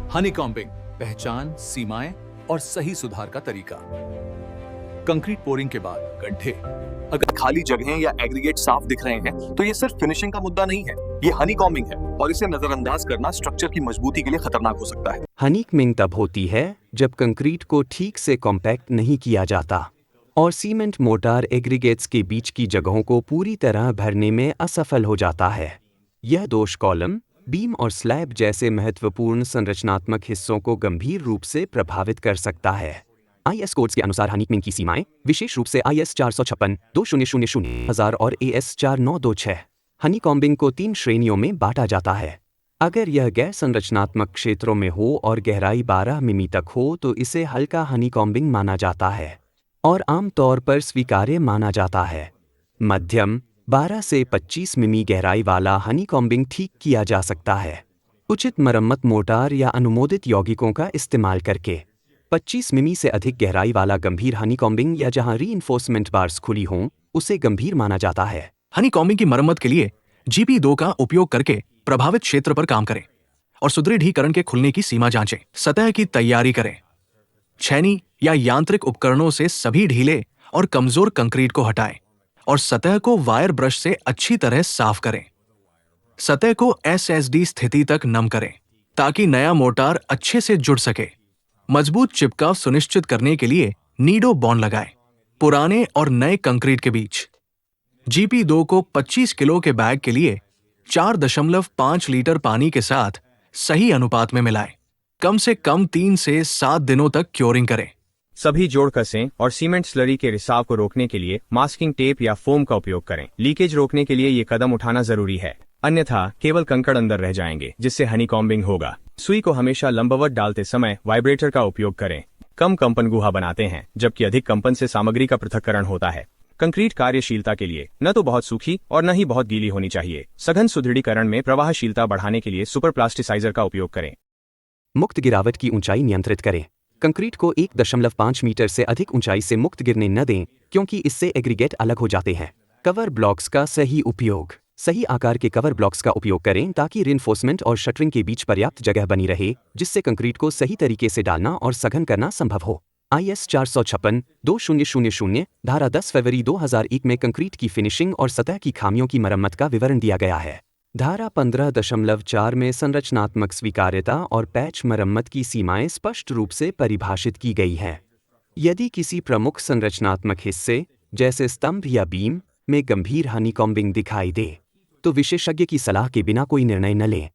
Honeycombing पहचान, सीमाएं और सही सुधार का तरीका। कंक्रीट पोरिंग के बाद गड्ढे। अगर खाली जगहें या एग्रीगेट साफ दिख रहे हैं तो ये सिर्फ फिनिशिंग का मुद्दा नहीं है, ये हनीकॉम्बिंग है और इसे नजरअंदाज करना स्ट्रक्चर की मजबूती के लिए खतरनाक हो सकता है। हनीकॉम्बिंग तब होती है जब कंक्रीट को ठीक से कॉम्पैक्ट नहीं किया जाता और सीमेंट मोर्टार एग्रीगेट्स के बीच की जगहों को पूरी तरह भरने में असफल हो जाता है। यह दोष कॉलम, बीम और स्लैब जैसे महत्वपूर्ण संरचनात्मक हिस्सों को गंभीर रूप से प्रभावित कर सकता है। आईएस कोड्स के अनुसार हनीकॉम्बिंग की सीमाएं, विशेष रूप से आईएस 456-2000 और एएस 4926, हनीकॉम्बिंग को 3 श्रेणियों में बांटा जाता है। अगर यह गैर संरचनात्मक क्षेत्रों में हो और गहराई 12 मिमी तक हो तो इसे हल्का हनीकॉम्बिंग माना जाता है और आमतौर पर स्वीकार्य माना जाता है। मध्यम 12 से 25 मिमी गहराई वाला हनीकॉम्बिंग ठीक किया जा सकता है, उचित मरम्मत मोर्टार या अनुमोदित यौगिकों का इस्तेमाल करके। 25 मिमी से अधिक गहराई वाला गंभीर हनीकॉम्बिंग या जहां रीइंफोर्समेंट बार्स खुली हों, उसे गंभीर माना जाता है। हनीकॉम्बिंग की मरम्मत के लिए GP2 का उपयोग करके प्रभावित क्षेत्र पर काम करें और सुदृढ़ीकरण के खुलने की सीमा जांचें। सतह की तैयारी करें। छेनी या यांत्रिक उपकरणों से सभी ढीले और कमजोर कंक्रीट को हटाएं और सतह को वायर ब्रश से अच्छी तरह साफ करें। सतह को SSD स्थिति तक नम करें ताकि नया मोर्टार अच्छे से जुड़ सके। मजबूत चिपकाव सुनिश्चित करने के लिए नीडो बॉन्ड लगाएं पुराने और नए कंक्रीट के बीच। GP2 को 25 किलो के बैग के लिए 4.5 लीटर पानी के साथ सही अनुपात में मिलाएं। कम से कम 3 से 7 दिनों तक क्योरिंग करें। सभी जोड़ कसें और सीमेंट स्लरी के रिसाव को रोकने के लिए मास्किंग टेप या फोम का उपयोग करें। लीकेज रोकने के लिए ये कदम उठाना जरूरी है, अन्यथा केवल कंकड़ अंदर रह जाएंगे जिससे हनीकॉम्बिंग होगा। सुई को हमेशा लंबवत डालते समय वाइब्रेटर का उपयोग करें। कम कंपन गुहा बनाते हैं जबकि अधिक कंपन से सामग्री का पृथक्करण होता है। कंक्रीट कार्यशीलता के लिए न तो बहुत सूखी और न ही बहुत गीली होनी चाहिए। सघन सुदृढ़ीकरण में प्रवाहशीलता बढ़ाने के लिए सुपर प्लास्टिसाइजर का उपयोग करें। मुक्त गिरावट की ऊंचाई नियंत्रित करें। कंक्रीट को 1.5 मीटर से अधिक ऊंचाई से मुक्त गिरने न दें क्योंकि इससे एग्रीगेट अलग हो जाते हैं। कवर ब्लॉक्स का सही उपयोग। सही आकार के कवर ब्लॉक्स का उपयोग करें ताकि रिइंफोर्समेंट और शटरिंग के बीच पर्याप्त जगह बनी रहे, जिससे कंक्रीट को सही तरीके से डालना और सघन करना संभव हो। IS 456-2000 धारा 10 फरवरी 2001 में कंक्रीट की फिनिशिंग और सतह की खामियों की मरम्मत का विवरण दिया गया है। धारा 15.4 में संरचनात्मक स्वीकार्यता और पैच मरम्मत की सीमाएं स्पष्ट रूप से परिभाषित की गई हैं। यदि किसी प्रमुख संरचनात्मक हिस्से, जैसे स्तंभ या बीम, में गंभीर हनीकॉम्बिंग दिखाई दे, तो विशेषज्ञ की सलाह के बिना कोई निर्णय न लें।